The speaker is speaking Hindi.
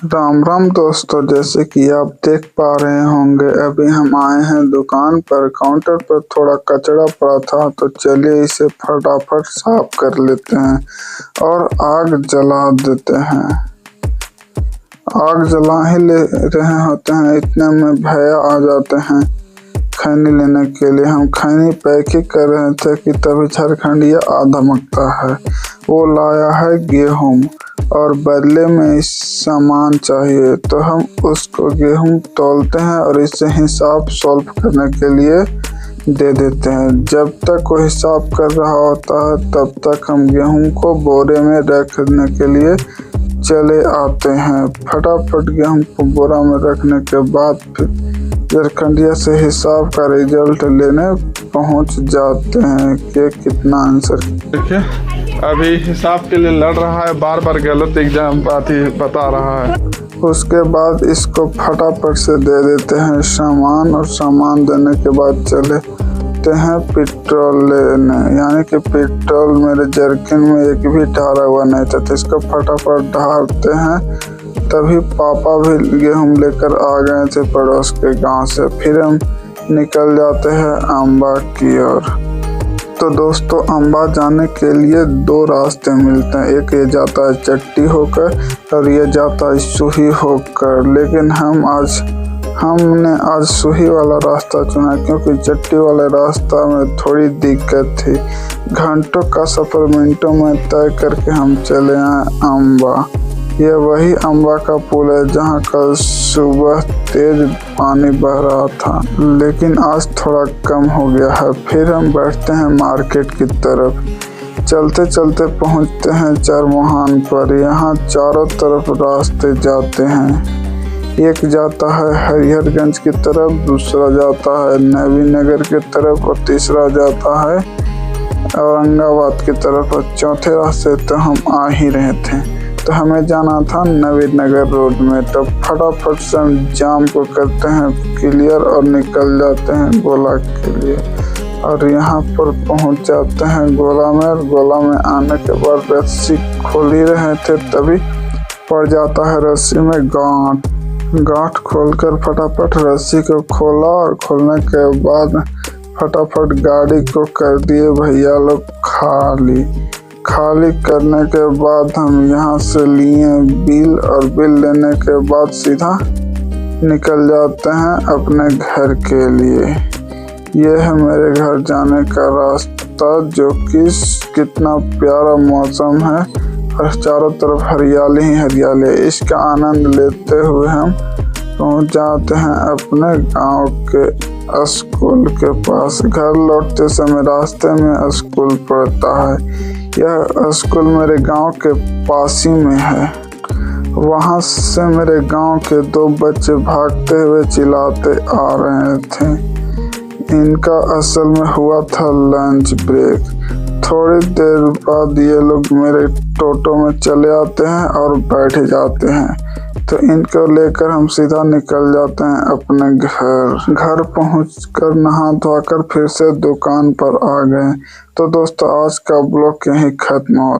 राम राम दोस्तों, जैसे कि आप देख पा रहे होंगे अभी हम आए हैं दुकान पर। काउंटर पर थोड़ा कचरा पड़ा था तो चलिए इसे फटाफट साफ कर लेते हैं और आग जला देते हैं। आग जला ही ले रहे होते हैं, इतने में भैया आ जाते हैं खैनी लेने के लिए। हम खैनी पैकिंग कर रहे थे कि तभी झारखंडिया आ धमकता है। वो लाया है गेहूं और बदले में इस सामान चाहिए, तो हम उसको गेहूं तौलते हैं और इससे हिसाब सॉल्व करने के लिए दे देते हैं। जब तक वो हिसाब कर रहा होता है तब तक हम गेहूं को बोरे में रखने के लिए चले आते हैं। फटाफट गेहूं को बोरा में रखने के बाद फिर झारखंडिया से हिसाब का रिजल्ट लेने पहुंच जाते हैं कि कितना आंसर। देखिए अभी हिसाब के लिए लड़ रहा है, बार बार गलत एग्जाम बता रहा है। उसके बाद इसको फटाफट से दे देते हैं सामान, और सामान देने के बाद चले हैं पेट्रोल लेने। यानी कि पेट्रोल मेरे जर्किन में एक भी ढारा हुआ नहीं था, तो इसको फटाफट ढारते हैं। तभी पापा भी गेहूं लेकर आ गए थे पड़ोस के गांव से। फिर हम निकल जाते हैं अम्बा की ओर। तो दोस्तों, अम्बा जाने के लिए दो रास्ते मिलते हैं, एक ये जाता है चट्टी होकर और ये जाता है सुही होकर। लेकिन हमने आज सुही वाला रास्ता चुना क्योंकि चट्टी वाले रास्ता में थोड़ी दिक्कत थी। घंटों का सफ़र मिनटों में तय करके हम चले आए अम्बा। यह वही अम्बा का पुल है जहां कल सुबह तेज पानी बह रहा था, लेकिन आज थोड़ा कम हो गया है। फिर हम बढ़ते हैं मार्केट की तरफ। चलते चलते पहुंचते हैं चरमोहान पर। यहाँ चारों तरफ रास्ते जाते हैं। एक जाता है हरिहरगंज की तरफ, दूसरा जाता है नवीनगर की तरफ और तीसरा जाता है औरंगाबाद की तरफ। और चौथे रास्ते तो हम आ ही रहे थे, तो हमें जाना था नवीनगर रोड में। तो फटाफट से हम जाम को करते हैं क्लियर और निकल जाते हैं गोला के लिए। और यहाँ पर पहुँच जाते हैं गोला में। और गोला में आने के बाद रस्सी खोल ही रहे थे, तभी पड़ जाता है रस्सी में गांठ खोलकर फटाफट रस्सी को खोला, और खोलने के बाद फटाफट गाड़ी को कर दिए भैया लोग खाली करने के बाद हम यहाँ से लिए बिल, और बिल लेने के बाद सीधा निकल जाते हैं अपने घर के लिए। यह है मेरे घर जाने का रास्ता, जो कि कितना प्यारा मौसम है और चारों तरफ हरियाली ही हरियाली है। इसका आनंद लेते हुए हम पहुँच जाते हैं अपने गांव के स्कूल के पास। घर लौटते समय रास्ते में स्कूल पड़ता है। यह स्कूल मेरे गांव के पास ही में है। वहां से मेरे गांव के दो बच्चे भागते हुए चिल्लाते आ रहे थे। इनका असल में हुआ था लंच ब्रेक। थोड़ी देर बाद ये लोग मेरे टोटो में चले आते हैं और बैठ जाते हैं, तो इनको लेकर हम सीधा निकल जाते हैं अपने घर पहुंचकर नहा धोकर फिर से दुकान पर आ गए। तो दोस्तों, आज का ब्लॉग यहीं खत्म हो।